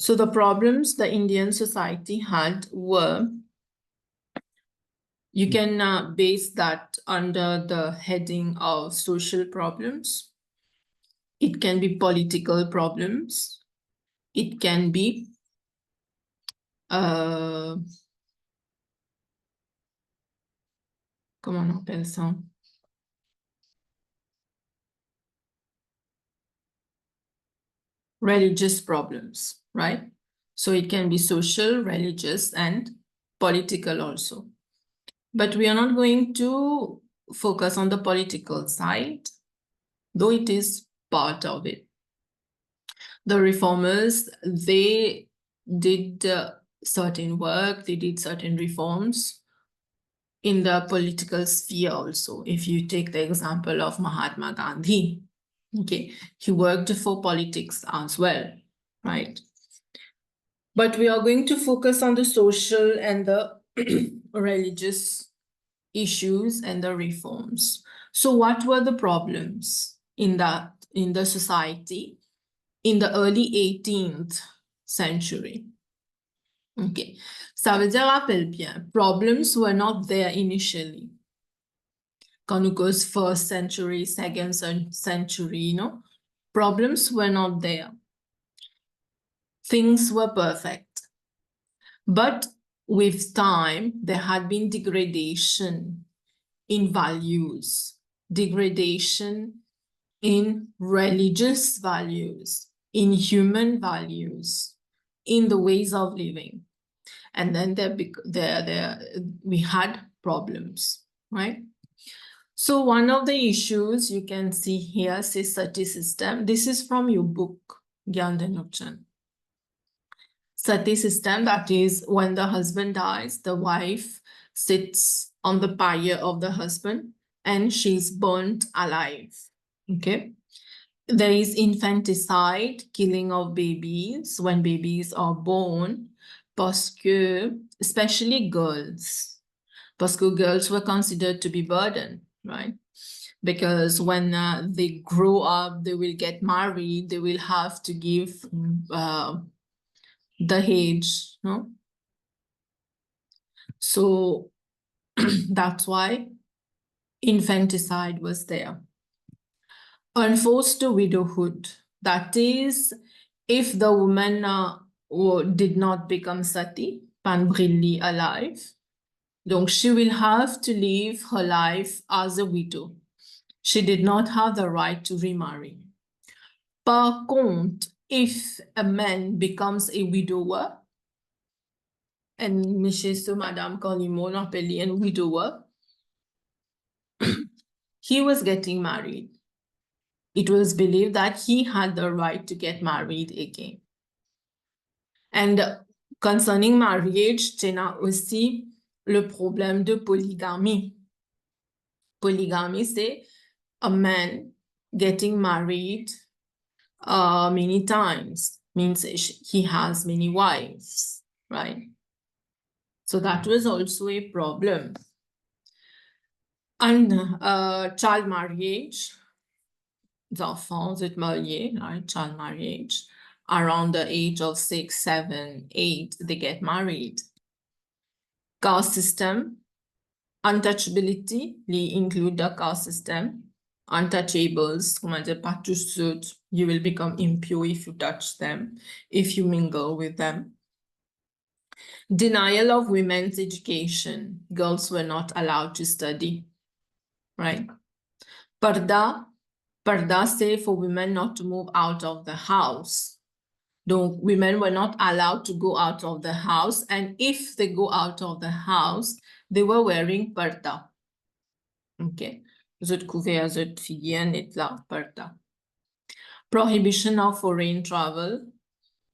So the problems the Indian society had were, you can base that under the heading of social problems. It can be political problems. It can be comment on appelle ça? Religious problems, right? So it can be social, religious, and political also. But we are not going to focus on the political side, though it is part of it. The reformers, they did certain work, they did certain reforms in the political sphere also. If you take the example of Mahatma Gandhi, okay, he worked for politics as well, right? But we are going to focus on the social and the religious issues and the reforms. So what were the problems in the society in the early 18th century? Okay, ça veut dire, rappelle bien, problems were not there initially. Quand nous cause first century, second century, you know, problems were not there. Things were perfect. But with time, there had been degradation in values, degradation in religious values, in human values, in the ways of living. And then we had problems, right? So one of the issues you can see here, c'est sati system. This is from your book, Gyan Denochan. Sati system, that is when the husband dies, the wife sits on the pyre of the husband and she's burnt alive. Okay. There is infanticide, killing of babies when babies are born, parce que, especially girls, parce que girls were considered to be burden, right? Because when they grow up, they will get married, they will have to give the age, no? So that's why infanticide was there. Unforced widowhood, that is, if the woman did not become sati, panbrilli alive, donc she will have to live her life as a widow. She did not have the right to remarry. Par contre, if a man becomes a widower, and Mrs. Madame Collimon appelée a widower, he was getting married. It was believed that he had the right to get married again. And concerning marriage, there is aussi le problème de polygamie. Polygamie, c'est a man getting married many times, means he has many wives, right? So that was also a problem. And child marriage, the enfants est mariés, right? Child marriage, around the age of 6, 7, 8, they get married. Caste system, untouchability, they include the caste system. Untouchables, comment dire, pas tous ceux, you will become impure if you touch them, if you mingle with them. Denial of women's education. Girls were not allowed to study, right? Parda, say for women not to move out of the house. Donc, women were not allowed to go out of the house. And if they go out of the house, they were wearing parda. Okay. Zut couvert, zut figien, et la parda. Prohibition of foreign travel.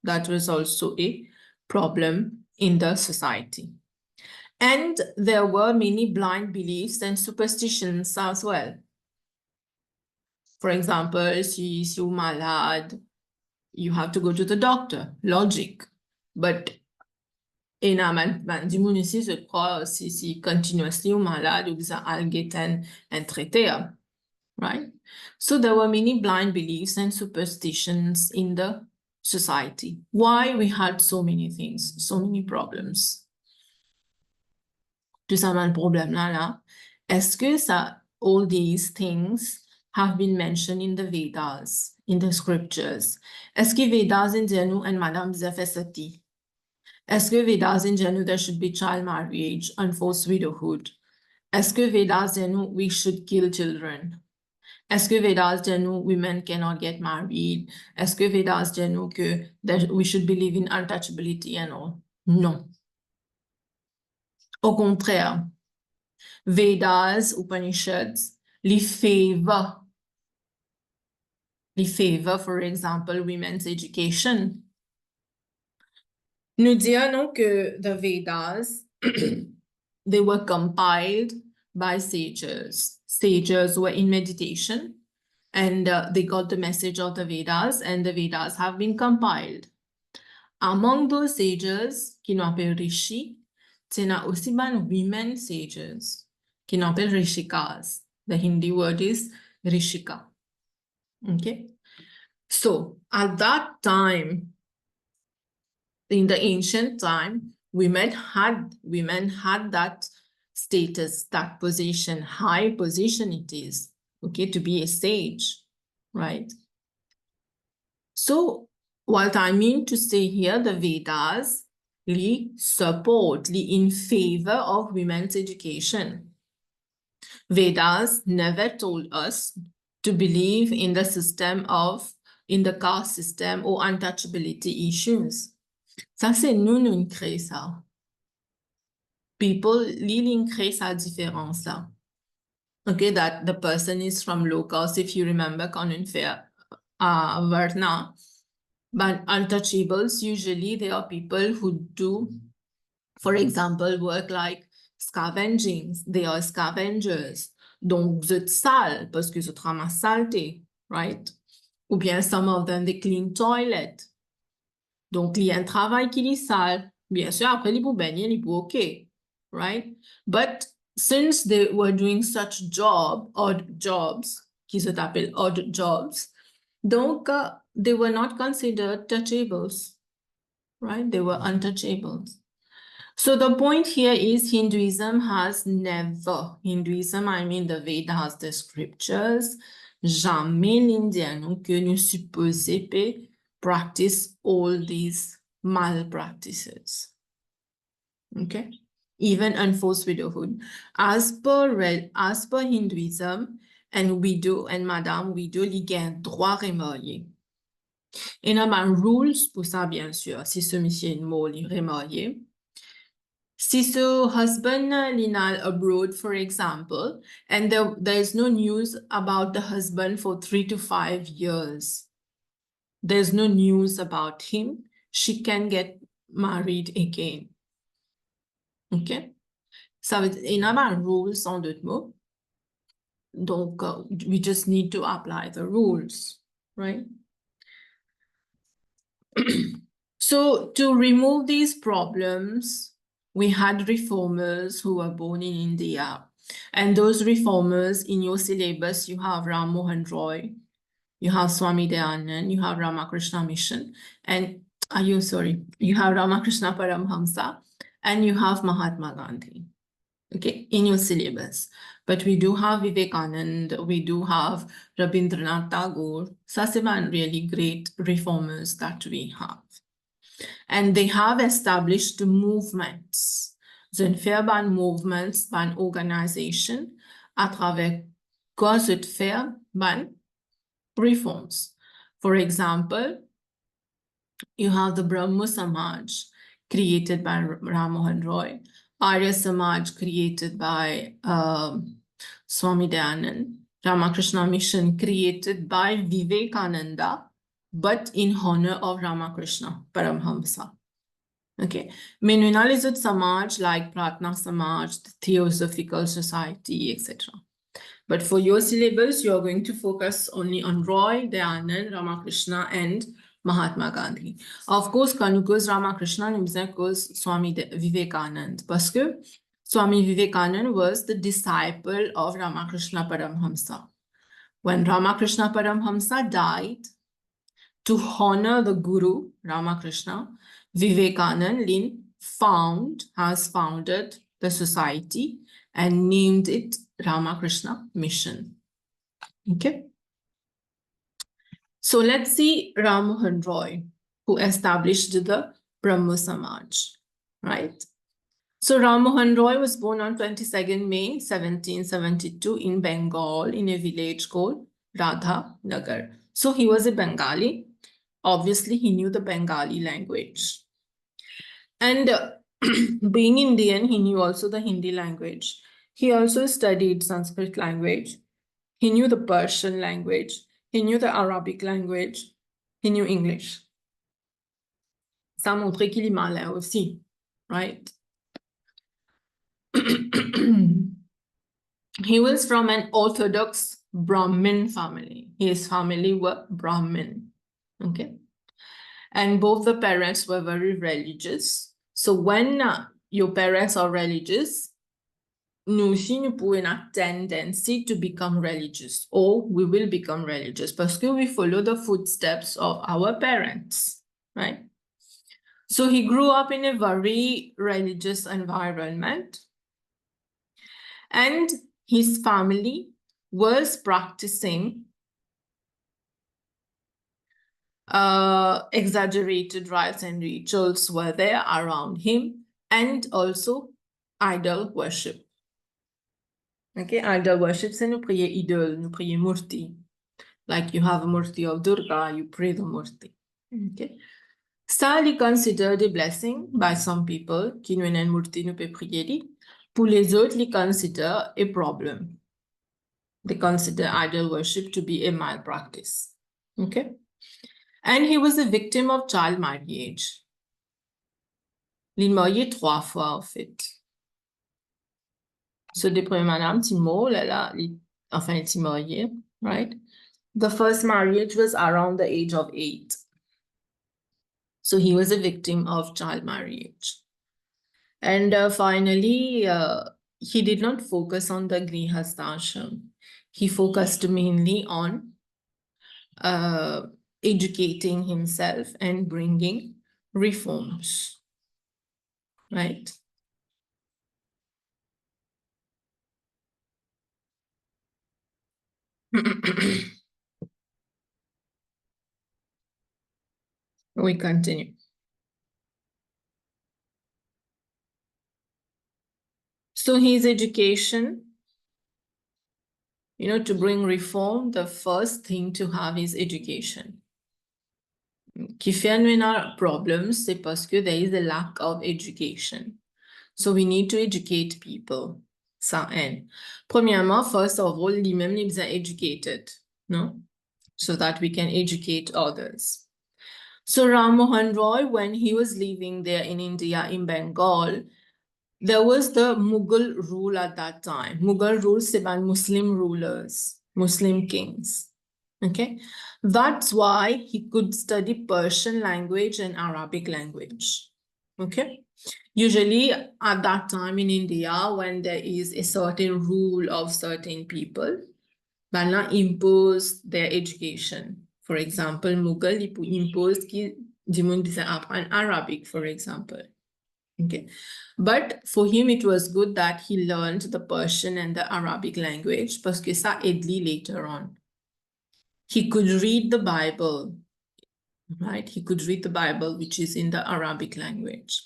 That was also a problem in the society. And there were many blind beliefs and superstitions as well. For example, si you're malade, you have to go to the doctor. Logic. But in a man du monde ici, je crois, si continuously you're malade, vous allez get and traiter, right? So there were many blind beliefs and superstitions in the society. Why we had so many things, so many problems. Tout ça, le problème là. Est-ce que ça, all these things have been mentioned in the Vedas, in the scriptures? Est-ce que Vedas in nous and Madame Zefesati? Est-ce que Vedas in nous there should be child marriage, enforced widowhood? Est-ce que Vedas in nous we should kill children? Est-ce que Vedas dit nous women cannot get married? Est-ce que Vedas dit nous que we should believe in untouchability and all? Non. Au contraire, Vedas, Upanishads, les favor, for example, women's education. Nous disons que the Vedas, they were compiled by sages. Sages were in meditation and they got the message of the Vedas and the Vedas have been compiled. Among those sages, qui nous appellent Rishi, il y a aussi women sages, qui nous appellent Rishikas. The Hindi word is Rishika. Okay. So at that time, in the ancient time, women had that status, that position, high position it is, okay, to be a sage, right? So what I mean to say here, the Vedas support, in favor of women's education. Vedas never told us to believe in the system in the caste system or untouchability issues. Ça, c'est nous créons ça. People créent sa différence là. Okay, that the person is from low caste, if you remember, quand on fait Varna. But untouchables, usually they are people who do, for example, work like scavenging. They are scavengers. Donc, vous êtes sale parce que vous ramassez saleté, right? Ou bien some of them, they clean toilet. Donc, il y a un travail qui est sale. Bien sûr, après, ils peuvent baigner, ils peuvent OK, right? But since they were doing such odd jobs, qui se appellent odd jobs, donc, they were not considered touchables, right? They were untouchables. So the point here is Hinduism has never, Hinduism, I mean the Vedas, the scriptures, jamais l'Indien que nous supposons practice all these malpractices. Okay? Even enforced widowhood. As per Hinduism, and widow and madame widow, li gen droit remarié. Et il y a rules pour ça, bien sûr. Si ce monsieur est mort, il est remarié. Si ce husband is abroad, for example, and there's no news about the husband for 3 to 5 years, there's no news about him, she can get married again. Okay? Ça veut dire, il y a rules en d'autres mots. Donc, we just need to apply the rules, right? So, to remove these problems, we had reformers who were born in India. And those reformers, in your syllabus, you have Mohun ROy, you have Swami Dayanand, you have Ramakrishna Mission, and you have Ramakrishna Paramhamsa, and you have Mahatma Gandhi, okay, in your syllabus. But we do have Vivekananda, we do have Rabindranath Tagore. Ça, c'est really great reformers that we have. And they have established movements. Ze fait ban movements, ban organisation, à travers quoi ze fait ban reforms. For example, you have the Brahmo Samaj created by Ram Mohan Roy, Arya Samaj created by Swami Dayanand, Ramakrishna Mission created by Vivekananda, but in honor of Ramakrishna Paramhamsa. Okay, mais nous avons les autres Samaj like Pratna Samaj, the Theosophical Society, etc. But for your syllabus, you're going to focus only on Roy, Dayanand, Ramakrishna, and Mahatma Gandhi. Of course, quand nous cause Ramakrishna, nous disons cause Swami Vivekananda, parce que Swami Vivekananda was the disciple of Ramakrishna Paramhamsa. When Ramakrishna Paramhamsa died, to honor the Guru, Ramakrishna, Vivekanand has founded the society and named it Ramakrishna Mission. Okay. So let's see Ram Mohan Roy, who established the Brahmo Samaj, right? So Ram Mohan Roy was born on 22nd May 1772 in Bengal in a village called Radha Nagar. So he was a Bengali. Obviously, he knew the Bengali language. And being Indian, he knew also the Hindi language. He also studied Sanskrit language. He knew the Persian language. He knew the Arabic language. He knew English. Ça montrait qu'il y malin aussi, right? He was from an Orthodox Brahmin family. His family were Brahmin, okay? And both the parents were very religious. So when your parents are religious, nous aussi, nous pouvons have tendency to become religious, or we will become religious parce que we follow the footsteps of our parents, right? So he grew up in a very religious environment, and his family was practicing exaggerated rites and rituals were there around him, and also idol worship. Okay, idol worship, c'est nous prier idol, nous prier murti. Like you have a murti of Durga, you pray the murti. Okay. Ça, is considered a blessing by some people, qui nous une murti nous peut prier li. Pour les autres, ils consider a problem. They consider idol worship to be a malpractice. Okay. And he was a victim of child marriage. Il marié 3 fois, en fait. So, the première madame, Timo, enfin, Timoye, right? The first marriage was around the age of 8. So, he was a victim of child marriage. And finally, he did not focus on the Grihastashram. He focused mainly on educating himself and bringing reforms, right? We continue. So his education, to bring reform, the first thing to have is education. Qui fait nous problems, c'est parce que there is a lack of education. So we need to educate people. Ça N. Premièrement, first of all, lui-même is educated, no? So that we can educate others. So Ram Mohan Roy, when he was living there in India, in Bengal, there was the Mughal rule at that time. Mughal rule, c'est by Muslim rulers, Muslim kings. Okay, that's why he could study Persian language and Arabic language. Okay, usually at that time in India, when there is a certain rule of certain people, Bala imposed their education. For example, Mughal imposed ki apprendre Arabic, for example. Okay, but for him it was good that he learned the Persian and the Arabic language parce que ça aide lui later on. He could read the Bible, right? He could read the Bible, which is in the Arabic language.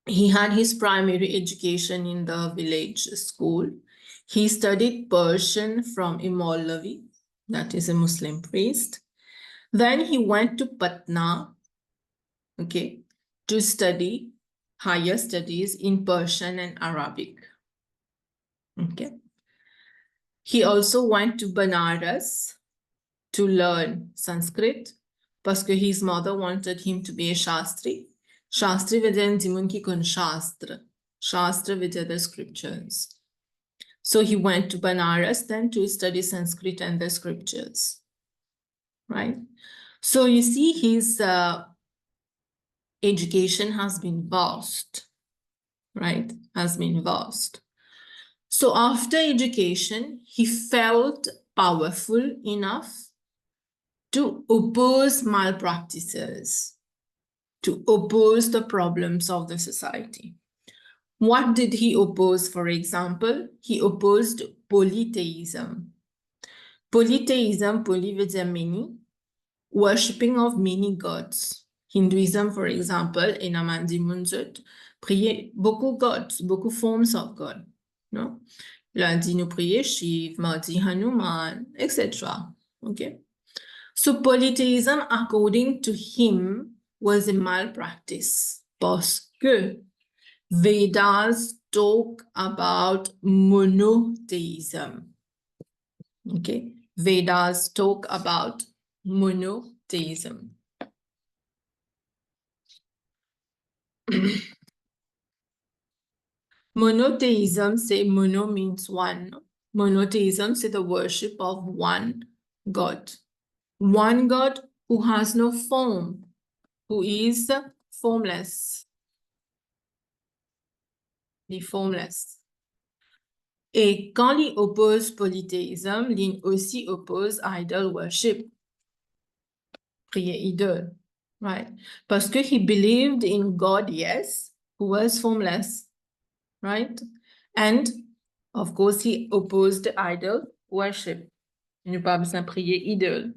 He had his primary education in the village school. He studied Persian from a Maulavi, that is a Muslim priest. Then he went to Patna, okay, to study higher studies in Persian and Arabic. Okay. He also went to Banaras to learn Sanskrit parce que his mother wanted him to be a Shastri. Shastri veut dire dimun ki kon Shastra. Shastra veut dire the scriptures. So he went to Banaras then to study Sanskrit and the scriptures. Right? So you see his education has been vast, right? Has been vast. So after education, he felt powerful enough to oppose malpractices, to oppose the problems of the society. What did he oppose, for example? He opposed polytheism. Polytheism, poly veut dire many, worshipping of many gods. Hinduism, for example, in Amandi Munzut, prier beaucoup gods, beaucoup forms of God. No? Lundi, nous prions Shiv, mardi, Hanuman, etc. Okay? So polytheism, according to him, was a malpractice parce que Vedas talk about monotheism. Okay? Vedas talk about monotheism. Monotheism, say mono means one. Monotheism, say the worship of one God. One God who has no form, who is formless. The formless. Et quand il oppose polythéisme, il aussi oppose idol worship. Prier idole, right? Parce que he believed in God, yes, who was formless, right? And of course, he opposed idol worship. Il n'y a pas besoin de prier idole.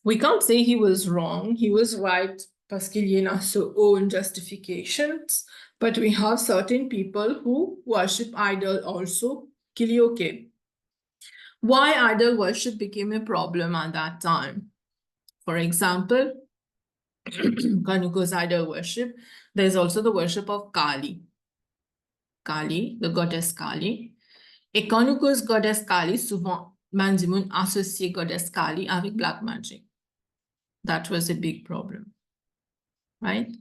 We can't say he was wrong. He was right parce qu'il y a so own justifications. But we have certain people who worship idol also. Qu'il est okay. Why idol worship became a problem at that time? For example, Kanuko's idol worship, there's also the worship of Kali. Kali, the goddess Kali. Et Kanuko's goddess Kali, souvent, Mandimoun associe goddess Kali avec black magic. That was a big problem, right?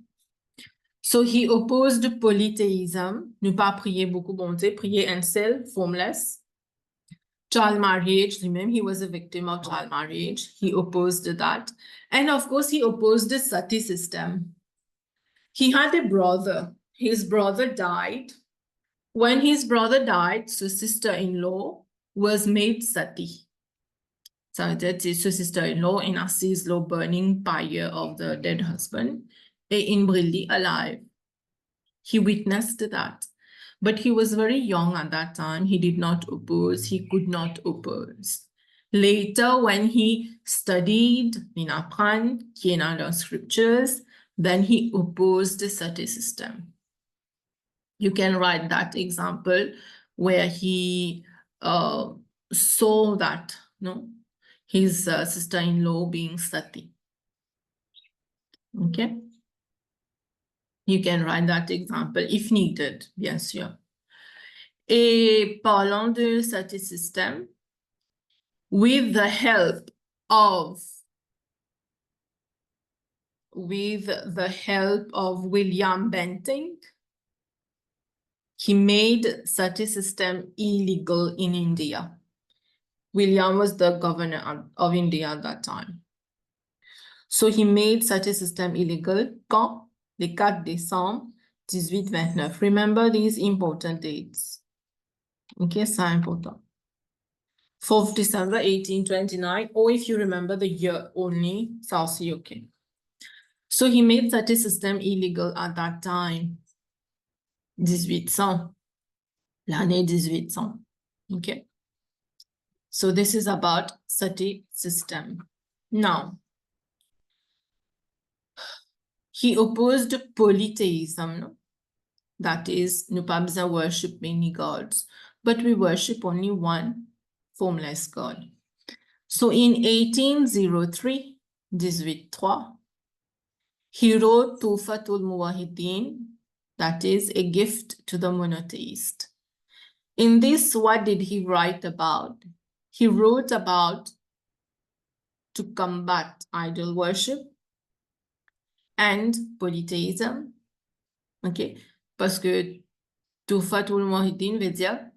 So he opposed polytheism, ne pas prier beaucoup bonté, prier un seul, formless. Child marriage, remember he was a victim of child marriage. He opposed that. And of course, he opposed the sati system. He had a brother. His brother died. When his brother died, so sister-in-law was made sati. So that is so sister-in-law in Assis law burning pyre of the dead husband, in Brilli alive. He witnessed that. But he was very young at that time. He did not oppose. He could not oppose. Later, when he studied in apprend, qui est dans the scriptures, then he opposed the sati system. You can write that example where he saw that, no, his sister-in-law being sati. Okay. You can write that example if needed, bien sûr. Et parlant de sati system, with the help of William Bentinck, he made sati system illegal in India. William was the governor of India at that time. So he made sati system illegal quand? Le 4 décembre 1829. Remember these important dates. Okay, c'est important. 4th December 1829, or if you remember the year only, ça aussi okay. So he made sati system illegal at that time. 1800. L'année 1800. Okay. So this is about sati system. Now, he opposed polytheism, no? That is, nous pas besoin worship many gods, but we worship only one formless God. So in 1803, 1803, he wrote Tufatul Muwahidin, that is a gift to the monotheist. In this, what did he write about? He wrote about to combat idol worship and polytheism. Okay, parce que Tufatul Muwahidin veut dire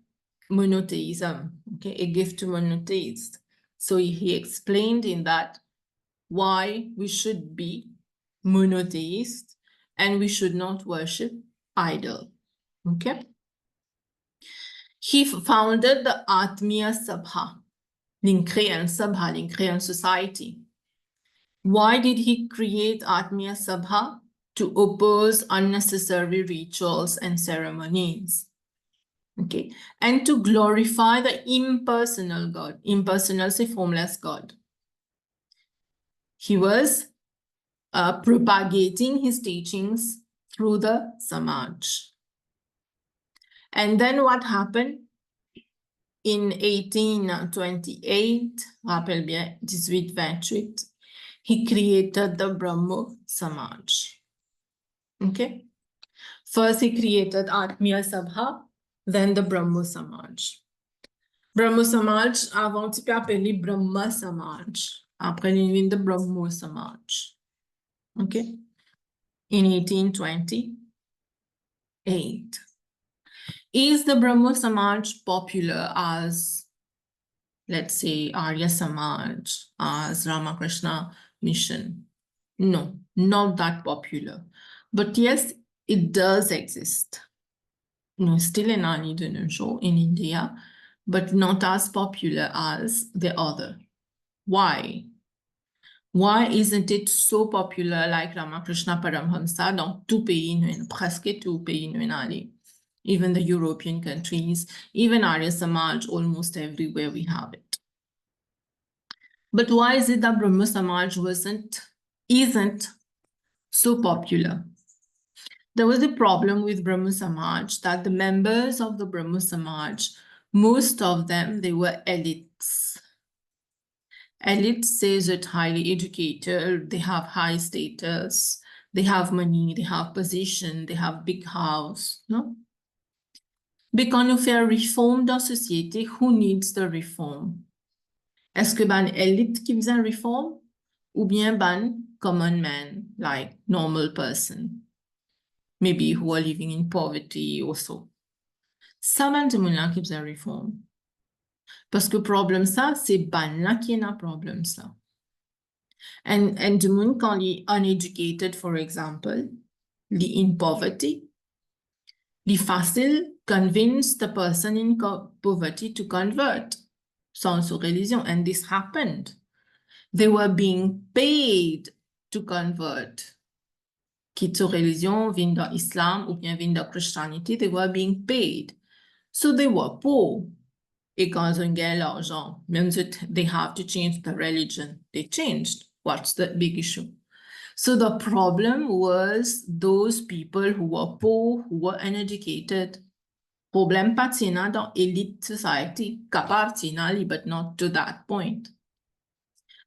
monothéism, okay, a gift to monotheists. So he explained in that why we should be monotheist and we should not worship idol, okay? He founded the Atmiya Sabha, l'incréant Sabha, l'incréant society. Why did he create Atmiya Sabha? To oppose unnecessary rituals and ceremonies. Okay, and to glorify the impersonal God. Impersonal, say formless God. He was propagating his teachings through the Samaj. And then what happened? In 1828, rappelle bien, 1828, he created the Brahmo Samaj. Okay? First, he created Atmiya Sabha, then the Brahmo Samaj. Brahmo Samaj, avant, il peut appeler Brahma Samaj. Après, il vient de Brahmo Samaj. Okay? In 1828. Is the Brahmo Samaj popular as, let's say, Arya Samaj, as Ramakrishna Mission? No, not that popular. But yes, it does exist. No, still in Ani Show in India, but not as popular as the other. Why? Why isn't it so popular like Ramakrishna Paramhamsa dans tout pays, presque tout pays allé? Even the European countries, even Arya Samaj, almost everywhere we have it. But why is it that Brahmo Samaj isn't so popular? There was a problem with Brahmo Samaj that the members of the Brahmo Samaj, most of them, they were elites. Elite says it highly educated, they have high status, they have money, they have position, they have big house, no? Mais quand on fait reform dans la société, who needs the reform? Est-ce que ban elite qui besoin reform? Ou bien ban common man, like normal person? Maybe who are living in poverty or so. Ça ban de moun la qui besoin reform. Parce que problème ça, c'est ban la qui n'a problème ça. And the moon quand li uneducated, for example, li in poverty, li facile convince the person in poverty to convert sans religion. And this happened. They were being paid to convert. Quitte religion, vin de Islam ou bien vin de Christianity, they were being paid. So they were poor. Et quand ils gagnent l'argent, même si they have to change the religion, they changed. What's the big issue? So the problem was those people who were poor, who were uneducated. Problem patina dans elite society, kapartina, but not to that point.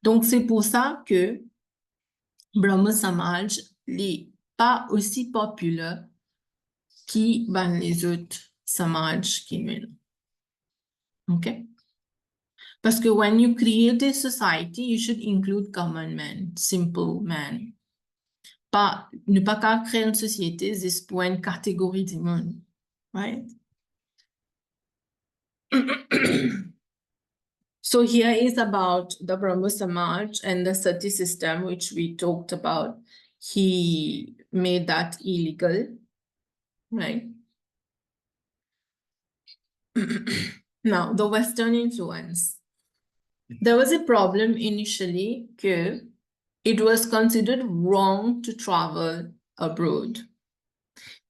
Donc c'est pour ça que Brahmo Samaj n'est pas aussi populaire que ben, les autres Samaj qui mènent. Okay? Parce que when you create a society, you should include common man, simple man. Ne pas qu'à créer une société, c'est pour une catégorie du monde. Right? So here is about the Brahmo Samaj and the sati system, which we talked about. He made that illegal, right? Now, the Western influence. There was a problem initially that it was considered wrong to travel abroad.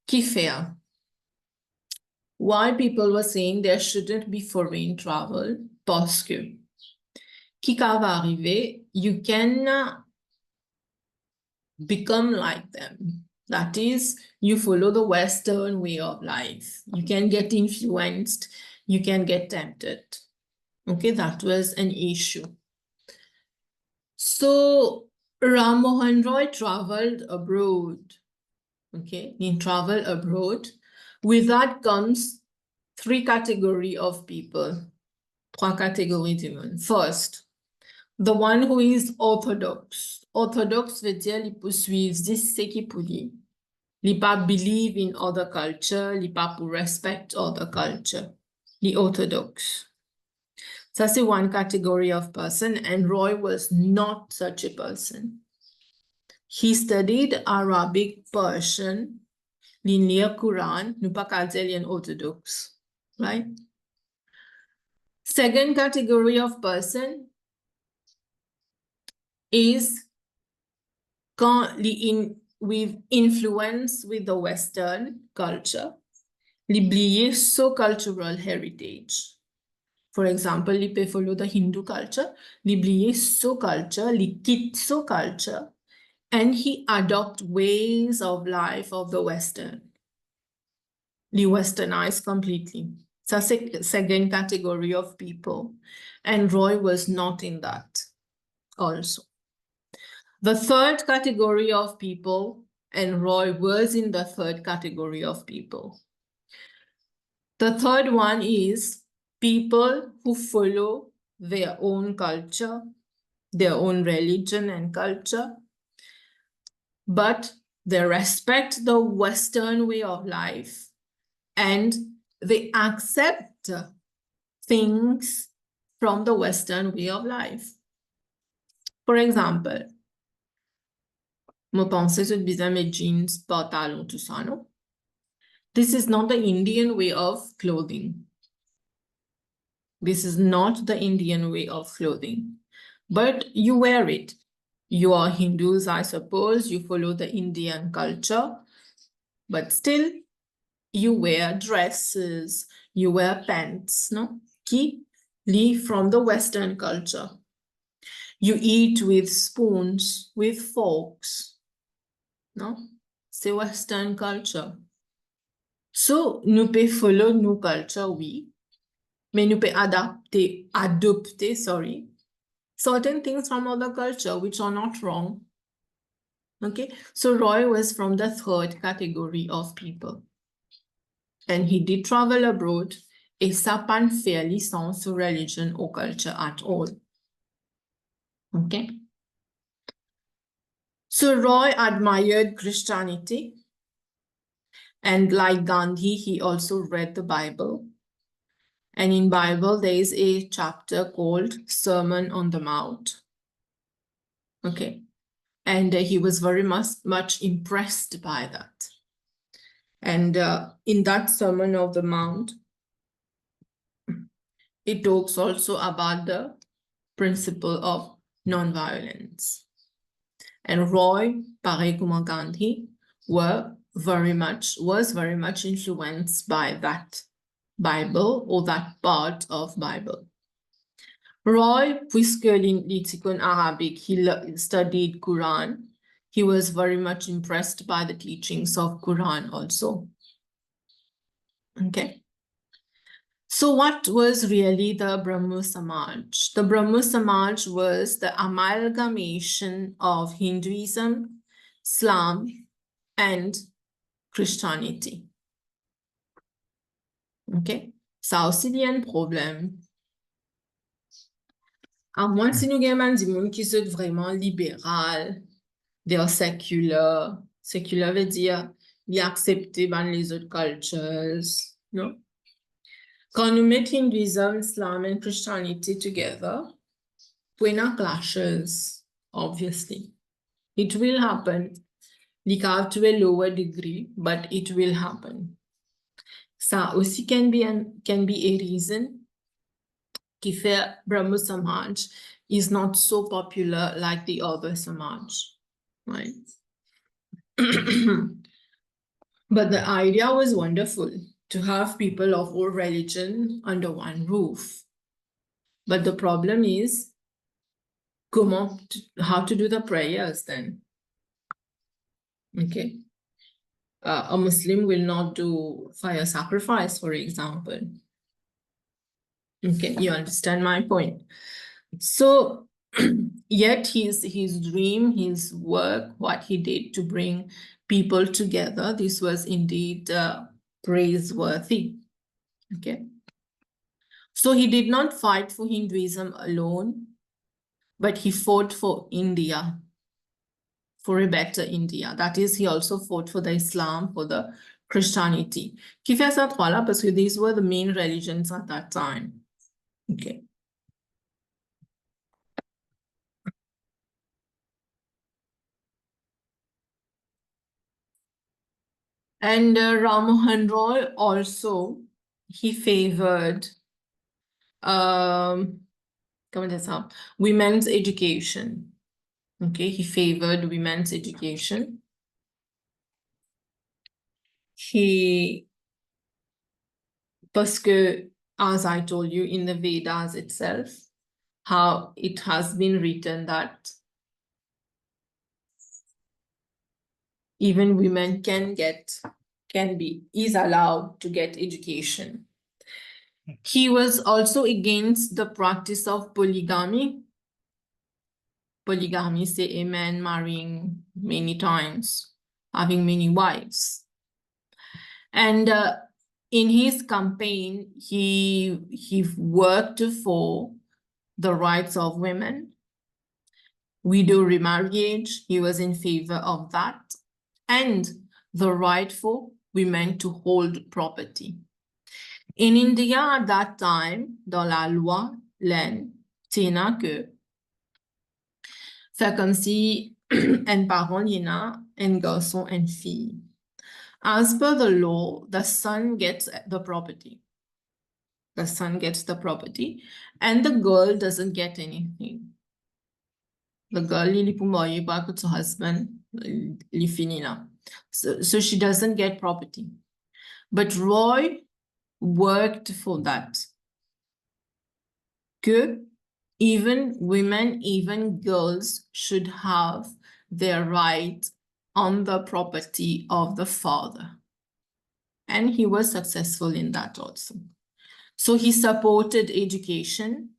Qui fait? Why people were saying there shouldn't be foreign travel? Parce que, qui va arriver, you can become like them. That is, you follow the Western way of life. You can get influenced, you can get tempted. Okay, that was an issue. So, Mohun ROy traveled abroad. Okay, he traveled abroad. With that comes three categories of people. Trois catégories de monde. First, the one who is orthodox. Orthodox veut dire li pou suivre ce qui pou li. Li pa believe in other culture, li pa pou respect other culture. Li orthodox. Ça c'est one category of person, and Roy was not such a person. He studied Arabic, Persian, linear Quran, nou pa ka dire li an orthodox, right? Second category of person is with influence with the Western culture, li bliye so cultural heritage. For example, li pe follow the Hindu culture, li bliye so culture, li kit so culture, and he adopt ways of life of the Western. Li westernized completely. It's a second category of people. And Roy was not in that also. The third category of people, and Roy was in the third category of people. The third one is people who follow their own culture, their own religion and culture, but they respect the Western way of life and they accept things from the Western way of life. For example, moi pensais tout bizarre mes jeans, pantalon, tout ça, non? This is not the Indian way of clothing. This is not the Indian way of clothing, but you wear it. You are Hindus, I suppose, you follow the Indian culture, but still you wear dresses, you wear pants, no? Qui live from the Western culture. You eat with spoons, with forks, no? C'est Western culture. So, nous peut follow nos culture, oui, mais nous peut adopter, certain things from other culture, which are not wrong. Okay, so Roy was from the third category of people. And he did travel abroad, et ça pas faire licence sur religion or culture at all. Okay. So Roy admired Christianity. And like Gandhi, he also read the Bible. And in Bible, there is a chapter called Sermon on the Mount. Okay. And he was very much impressed by that. And in that Sermon of the Mount, it talks also about the principle of nonviolence. And Roy, pareil comme Gandhi, was very much influenced by that Bible or that part of Bible. Roy, puisque in Arabic, he studied Quran. He was very much impressed by the teachings of Quran also. Okay. So what was really the Brahmo Samaj? The Brahmo Samaj was the amalgamation of Hinduism, Islam, and Christianity. Okay, ça aussi il y a un problème. À moins si nous avons des gens qui sont vraiment libéral, they are secular. Secular veut dire ils acceptent les autres cultures, non? Quand nous mettons Hinduism, Islam, and Christianity together, we have clashes, obviously. It will happen. Like to a lower degree, but it will happen. Ça aussi can be a reason qui fait Brahmo Samaj is not so popular like the other Samaj, right? But the idea was wonderful, to have people of all religion under one roof. But the problem is, how to do the prayers then? Okay. A Muslim will not do fire sacrifice, for example. Okay, you understand my point. So, yet his dream, his work, what he did to bring people together, this was indeed praiseworthy. Okay. So he did not fight for Hinduism alone, but he fought for India, for a better India. That is, he also fought for the Islam, for the Christianity. Qui fait ça trois là parce que these were the main religions at that time. Okay. And Mohun ROy also, he favored women's education. Okay, he favored women's education. Parce que, as I told you in the Vedas itself, how it has been written that even women is allowed to get education. He was also against the practice of polygamy. Polygamy, say a man marrying many times, having many wives. And in his campaign, he worked for the rights of women. Widow remarriage, he was in favor of that. And the right for women to hold property. In India, at that time, dans la loi, l'en, tena que, fait comme si un parent yena, un garçon, une fille. As per the law, the son gets the property. The son gets the property, and the girl doesn't get anything. The girl, li pou moye pa to husband, li fini la. So she doesn't get property. But Roy worked for that. Que even women, even girls should have their right on the property of the father. And he was successful in that also. So he supported education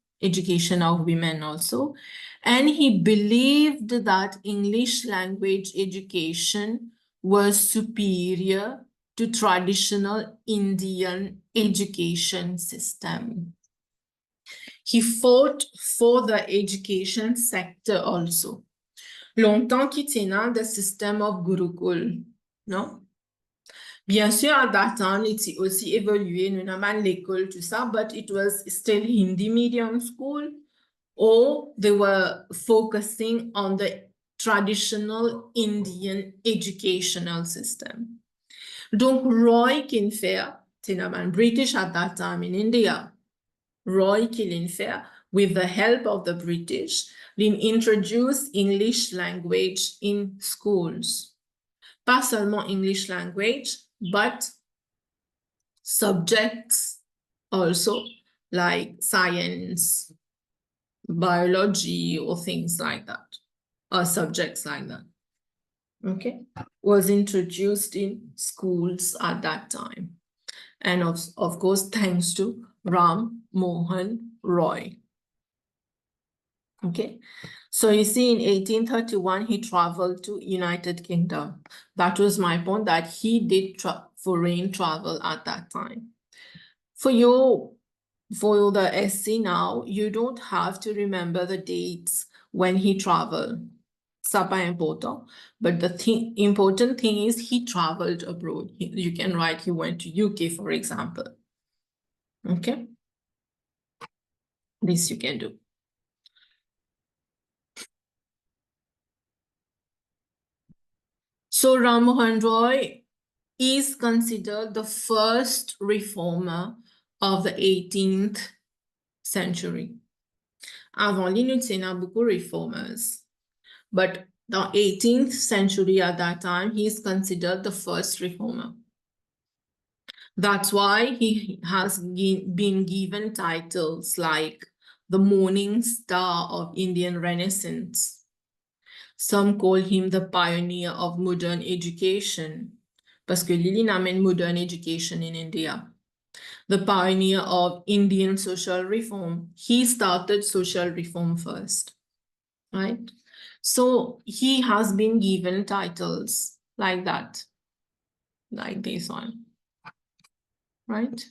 of women also. And he believed that English language education was superior to traditional Indian education system. He fought for the education sector also. Longtemps qu'il tenait the system of Gurukul, non? Bien sûr, à that time, it's aussi évolué, nous n'avons l'école, tout ça, but it was still Hindi medium school, or they were focusing on the traditional Indian educational system. Donc, Roy Kinfair, Tinaman British at that time in India, Roy Killinfair, with the help of the British, introduced English language in schools. Pas seulement English language, but subjects also like science, biology, or things like that, or subjects like that. Okay, was introduced in schools at that time. And of course, thanks to Mohun ROy. Okay, so you see in 1831, he traveled to United Kingdom. That was my point, that he did foreign travel at that time. For the SC now, you don't have to remember the dates when he traveled. C'est pas important. But the important thing is he traveled abroad. You can write he went to UK, for example. Okay, this you can do. So Ram Mohan Roy is considered the first reformer of the 18th century. Avant lui, nous avons beaucoup reformers. But the 18th century at that time, he is considered the first reformer. That's why he has been given titles like the Morning Star of Indian Renaissance. Some call him the pioneer of modern education, parce que Lili n'amène modern education in India. The pioneer of Indian social reform. He started social reform first, right? So he has been given titles like that, like this one, right?